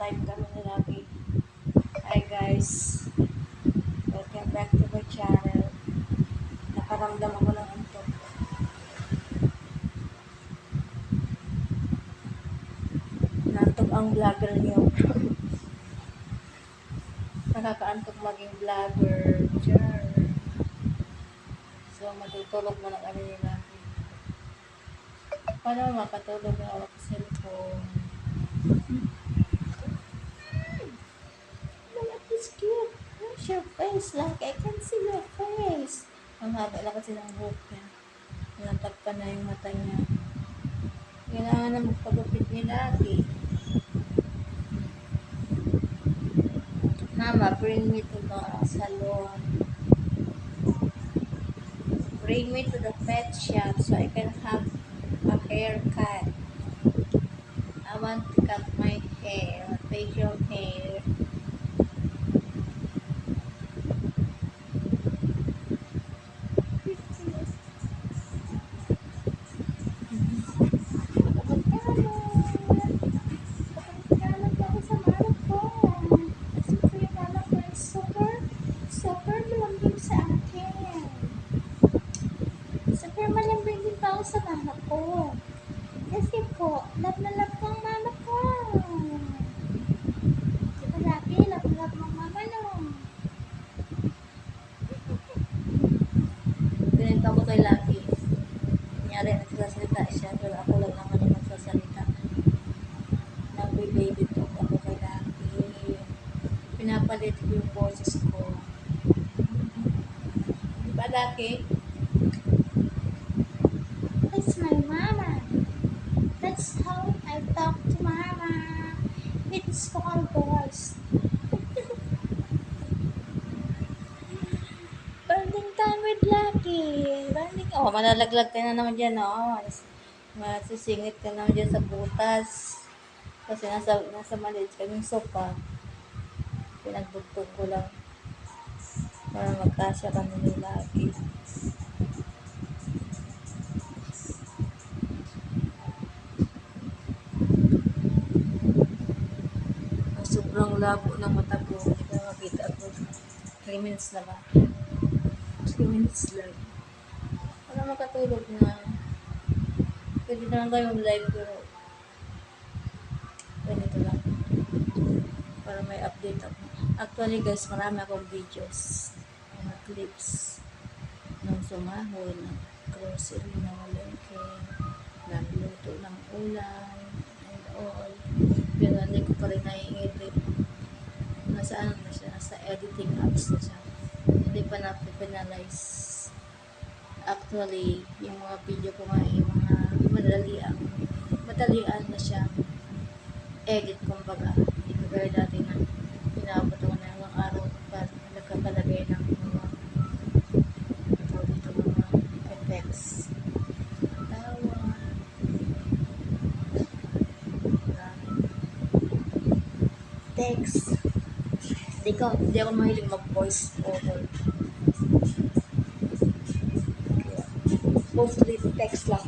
time kami na lagi. Hi guys, welcome back to my channel. Nakaramdam ako ng antok. Nantok ang vlogger niyo. Nakakaantok maging vlogger. Char. So matutulog mo na kami ni lagi. Paano makatulog na ako sa cellphone? Look at this cute. Where's your face? Like, I can see your face. Ang haba na kasi ng buhok niya. Natakpan na yung mata niya. Kailangan na magpagupit ni lagi. Mama, bring me to the salon. Bring me to the pet shop so I can have a haircut. I want to cut my hair, facial hair. Super malambing din pa ako sa mama ko. Kasi po, love na love ko ang mama ko. Diba lagi, love na love mo ang mama no? Ganito ako kay Lucky. Kunyari, nagsasalita siya, pero ako lang naman yung nagsasalita. Nag-baby talk ako kay Lucky. Pinapalit ko yung boses ko. Diba Lucky? That's my mama. That's how I talk to mama. It's called voice. Bonding time with Lucky. Bonding. Oh, malalaglag ka na naman dyan, oh. Masisingit ka naman dyan sa butas. Kasi nasa maliit kaming sopa. Pinagbugtog ko lang. Para magkasya kami ni Lucky. Sobrang labo ng mata ko. Hindi ko makita ako. 3 minutes na ba? 3 minutes lang. Para makatulog na. Pwede na lang tayo mag-live pero ganito lang. Para may update ako. Actually guys, marami akong videos. Mga clips. Nung sumahol, ng grocery na malengke. Nagluto ng ulam. And all. Pero hindi ko pa rin nai-edit. Nasa ano na siya, nasa editing apps na siya. Hindi pa na-finalize. Actually, yung mga video ko nga yung mga madalian na siya edit kumbaga. Hindi ko gaya dati na pinabot ako na ilang araw para nagkakalagay ng mga effects. Tawa. Text. Hindi ako mahilig mag-voice over. Mostly text lang.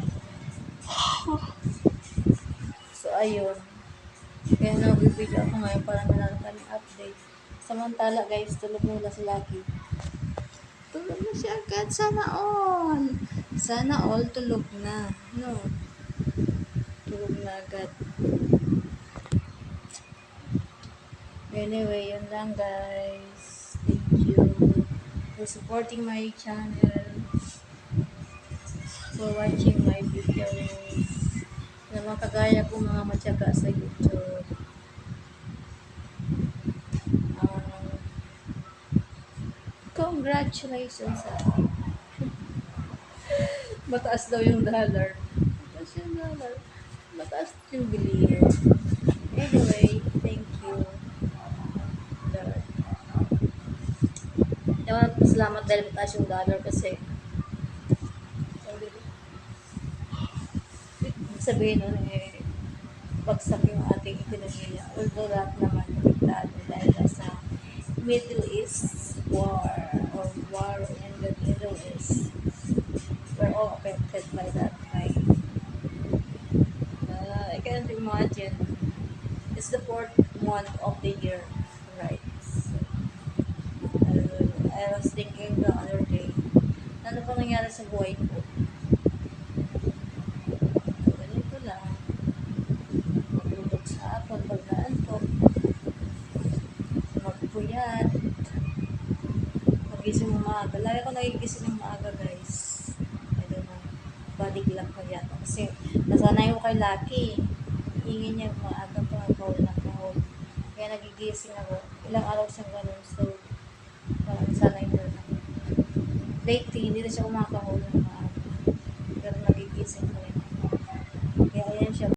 So, ayun. Kaya nag-video ako ngayon para meron kaming update. Samantala guys, tulog muna si Lucky. Tulog na siya agad. Sana all. Sana all tulog na. No. Tulog na agad. Anyway, yun lang guys. Thank you for supporting my channel. For watching my videos. Na mga kagaya ko mga matyaga sa YouTube. Congratulations sa mataas daw yung dollar. Mataas yung dollar. Mataas yung bilihin. Anyway, thank you. Salamat dahil mataas yung dollar kasi sabihin nun bagsak yung ating ekonomiya. Although lahat naman apektado dahil sa Middle East war or war in the Middle East. We're all affected by that, right? I can't imagine. It's the fourth month of the year. Right. So, I was thinking the other day, ano pa nangyari sa buhay ko? Ganito lang. Matulog sa hapon, pag naantok, magpuyat, magising ng maaga. Lagi ako nagigising ng maaga, guys. I don't know. Body clock ko yata. Kasi nasanay ko kay Lucky. Ingin niya maaga pa, kahol na kahol. Kaya nagigising ako. Ilang araw siyang ganun. So, parang sanay ko na. Lately, hindi na siya kumakahol ng maaga. Pero nagigising ko rin. Kaya ayan siya.